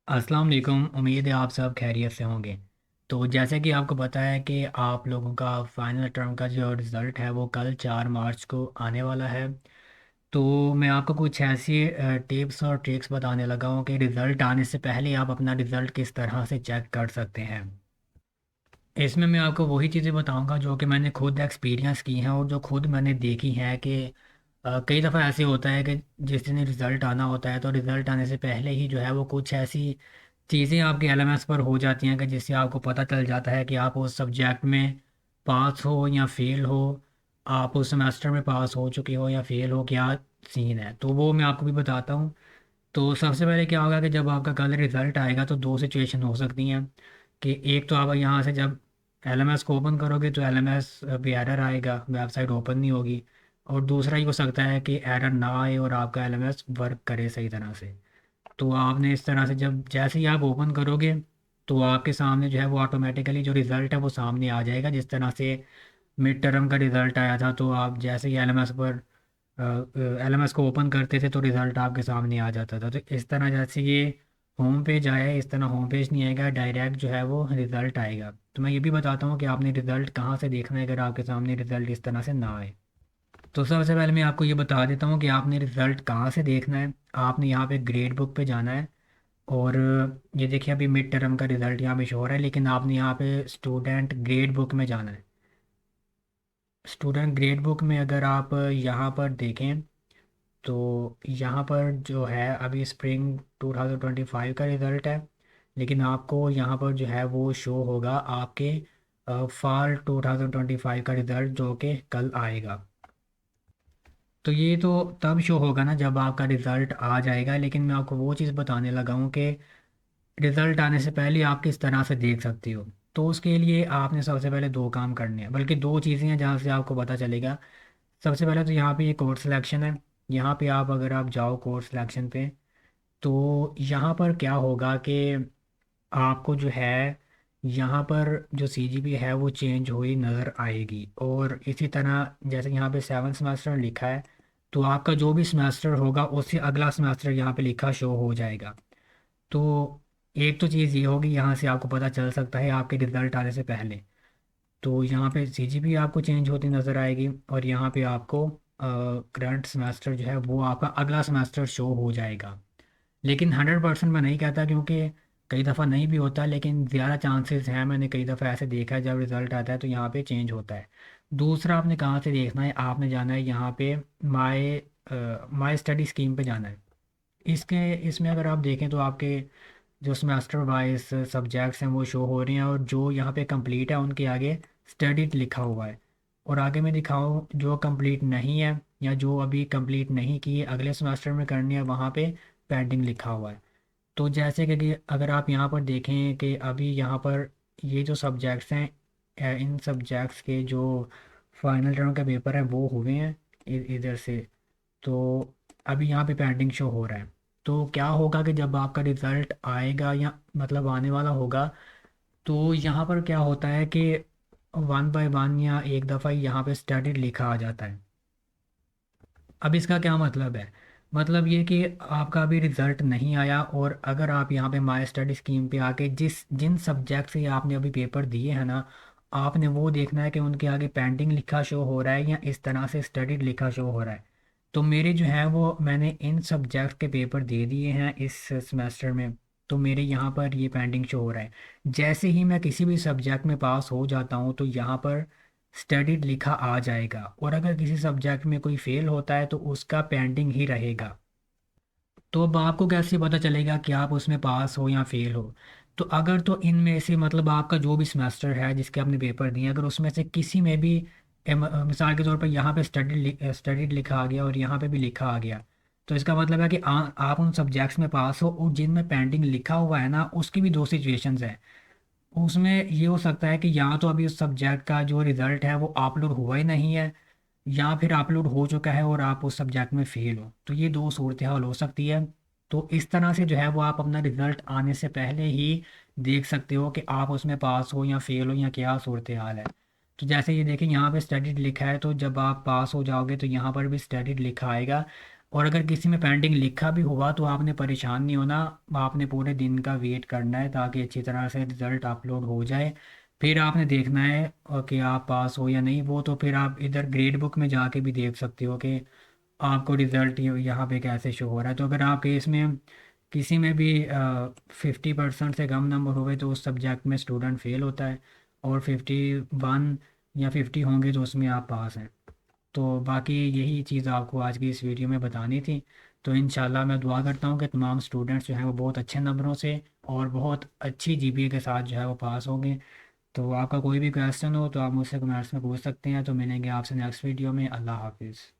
अस्सलाम वालेकुम। उम्मीद है आप सब खैरियत से होंगे। तो जैसे कि आपको पता है कि आप लोगों का फाइनल टर्म का जो रिज़ल्ट है वो कल 4 मार्च को आने वाला है। तो मैं आपको कुछ ऐसी टिप्स और ट्रिक्स बताने लगा हूँ कि रिज़ल्ट आने से पहले आप अपना रिज़ल्ट किस तरह से चेक कर सकते हैं। इसमें मैं आपको वही चीज़ें बताऊंगा जो कि मैंने खुद एक्सपीरियंस की हैं और जो खुद मैंने देखी हैं कि कई दफ़ा ऐसे होता है कि जिस दिन रिज़ल्ट आना होता है तो रिज़ल्ट आने से पहले ही जो है वो कुछ ऐसी चीज़ें आपके एलएमएस पर हो जाती हैं कि जिससे आपको पता चल जाता है कि आप उस सब्जेक्ट में पास हो या फेल हो, आप उस सेमेस्टर में पास हो चुके हो या फेल हो, क्या सीन है। तो वो मैं आपको भी बताता हूँ। तो सबसे पहले क्या होगा कि जब आपका कल रिज़ल्ट आएगा तो दो सिचुएशन हो सकती हैं कि एक तो आप यहाँ से जब एलएमएस को ओपन करोगे तो एलएमएस पे एरर आएगा, वेबसाइट ओपन नहीं होगी। और दूसरा ये हो सकता है कि एरर ना आए और आपका एलएमएस वर्क करे सही तरह से। तो आपने इस तरह से जब जैसे ही आप ओपन करोगे तो आपके सामने जो है वो ऑटोमेटिकली जो रिज़ल्ट है वो सामने आ जाएगा। जिस तरह से मिड टर्म का रिज़ल्ट आया था तो आप जैसे ही एलएमएस पर एलएमएस को ओपन करते थे तो रिज़ल्ट आपके सामने आ जाता था। तो इस तरह जैसे ये होम पेज आया है इस तरह होम पेज नहीं आएगा, डायरेक्ट जो है वो रिज़ल्ट आएगा। तो मैं ये भी बताता हूँ कि आपने रिज़ल्ट कहाँ से देखना है अगर आपके सामने रिज़ल्ट इस तरह से ना आए। तो सबसे पहले मैं आपको ये बता देता हूँ कि आपने रिज़ल्ट कहाँ से देखना है। आपने यहाँ पे ग्रेड बुक पे जाना है और ये देखिए अभी मिड टर्म का रिज़ल्ट यहाँ पे शो हो रहा है, लेकिन आपने यहाँ पे स्टूडेंट ग्रेड बुक में जाना है। स्टूडेंट ग्रेड बुक में अगर आप यहाँ पर देखें तो यहाँ पर जो है अभी स्प्रिंग 2025 का रिज़ल्ट है, लेकिन आपको यहाँ पर जो है वो शो होगा आपके फॉल 2025 का रिज़ल्ट जो कि कल आएगा। तो ये तो तब शो होगा ना जब आपका रिज़ल्ट आ जाएगा, लेकिन मैं आपको वो चीज़ बताने लगा हूँ कि रिज़ल्ट आने से पहले आप किस तरह से देख सकते हो। तो उसके लिए आपने सबसे पहले दो काम करने हैं, बल्कि दो चीज़ें हैं जहाँ से आपको पता चलेगा। सबसे पहले तो यहाँ पे ये कोर्स सिलेक्शन है। यहाँ पे आप अगर आप जाओ कोर्स सिलेक्शन पे तो यहाँ पर क्या होगा कि आपको जो है यहाँ पर जो सीजीपी है वो चेंज हुई नज़र आएगी। और इसी तरह जैसे यहाँ पे 7 सेमेस्टर लिखा है तो आपका जो भी सेमेस्टर होगा उससे अगला सेमेस्टर यहाँ पे लिखा शो हो जाएगा। तो एक तो चीज़ ये होगी, यहाँ से आपको पता चल सकता है आपके रिज़ल्ट आने से पहले। तो यहाँ पे सीजीपी आपको चेंज होती नज़र आएगी और यहाँ पे आपको करंट सेमेस्टर जो है वो आपका अगला सेमेस्टर शो हो जाएगा। लेकिन 100% मैं नहीं कहता क्योंकि कई दफ़ा नहीं भी होता, लेकिन ज़्यादा चांसेस हैं। मैंने कई दफ़ा ऐसे देखा है जब रिज़ल्ट आता है तो यहाँ पे चेंज होता है। दूसरा आपने कहाँ से देखना है, आपने जाना है यहाँ पे माई माई स्टडी स्कीम पे जाना है। इसके इसमें अगर आप देखें तो आपके जो सेमेस्टर वाइज सब्जेक्ट्स हैं वो शो हो रहे हैं और जो यहाँ पे कंप्लीट है उनके आगे स्टडीड लिखा हुआ है। और आगे मैं दिखाऊँ जो कंप्लीट नहीं है या जो अभी कंप्लीट नहीं की है अगले सेमेस्टर में करनी है वहाँ पे पेंडिंग लिखा हुआ है। तो जैसे कि अगर आप यहाँ पर देखें कि अभी यहाँ पर ये जो सब्जेक्ट्स हैं इन सब्जेक्ट्स के जो फाइनल टर्म का पेपर है वो हुए हैं इधर से। तो अभी यहाँ पे पेंडिंग शो हो रहा है। तो क्या होगा कि जब आपका रिज़ल्ट आएगा या मतलब आने वाला होगा तो यहाँ पर क्या होता है कि वन बाय वन या एक दफ़ा ही यहाँ पे स्टडीड लिखा आ जाता है। अब इसका क्या मतलब है, मतलब ये कि आपका अभी रिज़ल्ट नहीं आया और अगर आप यहाँ पे माई स्टडी स्कीम पे आके जिस जिन सब्जेक्ट से आपने अभी पेपर दिए हैं ना, आपने वो देखना है कि उनके आगे पेंडिंग लिखा शो हो रहा है या इस तरह से स्टडीड लिखा शो हो रहा है। तो मेरे जो है वो मैंने इन सब्जेक्ट के पेपर दे दिए हैं इस सेमेस्टर में, तो मेरे यहाँ पर ये पेंडिंग शो हो रहा है। जैसे ही मैं किसी भी सब्जेक्ट में पास हो जाता हूँ तो यहाँ पर स्टडीड लिखा आ जाएगा। और अगर किसी सब्जेक्ट में कोई फेल होता है तो उसका पेंडिंग ही रहेगा। तो अब आपको कैसे पता चलेगा कि आप उसमें पास हो या फेल हो। तो अगर तो इनमें से मतलब आपका जो भी सेमेस्टर है जिसके आपने पेपर दिए अगर उसमें से किसी में भी मिसाल के तौर पर यहाँ पे स्टडीड लिखा आ गया और यहाँ पे भी लिखा आ गया, तो इसका मतलब है कि आप उन सब्जेक्ट्स में पास हो। और जिनमें पेंडिंग लिखा हुआ है ना उसकी भी दो सिचुएशंस हैं। उसमें ये हो सकता है कि या तो अभी उस सब्जेक्ट का जो रिज़ल्ट है वो अपलोड हुआ ही नहीं है या फिर अपलोड हो चुका है और आप उस सब्जेक्ट में फेल हो। तो ये दो सूरत हाल हो सकती है। तो इस तरह से जो है वो आप अपना रिज़ल्ट आने से पहले ही देख सकते हो कि आप उसमें पास हो या फेल हो या क्या सूरत हाल है। तो जैसे ये देखें यहाँ पे स्टडीड लिखा है तो जब आप पास हो जाओगे तो यहाँ पर भी स्टडीड लिखा आएगा। और अगर किसी में पेंडिंग लिखा भी हुआ तो आपने परेशान नहीं होना, आपने पूरे दिन का वेट करना है ताकि अच्छी तरह से रिज़ल्ट अपलोड हो जाए। फिर आपने देखना है कि आप पास हो या नहीं। वो तो फिर आप इधर ग्रेड बुक में जाके भी देख सकते हो कि आपको रिज़ल्ट यहाँ पे कैसे शो हो रहा है। तो अगर आपके इसमें किसी में भी 50% से कम नंबर हुए तो उस सब्जेक्ट में स्टूडेंट फेल होता है, और 51 या 50 होंगे तो उसमें आप पास हैं। तो बाकी यही चीज़ आपको आज की इस वीडियो में बतानी थी। तो इंशाल्लाह मैं दुआ करता हूँ कि तमाम स्टूडेंट्स जो हैं वो बहुत अच्छे नंबरों से और बहुत अच्छी जीपीए के साथ जो है वो पास होंगे। तो आपका कोई भी क्वेश्चन हो तो आप मुझसे कमेंट्स में पूछ सकते हैं। तो मिलेंगे आपसे नेक्स्ट वीडियो में। अल्लाह हाफिज़।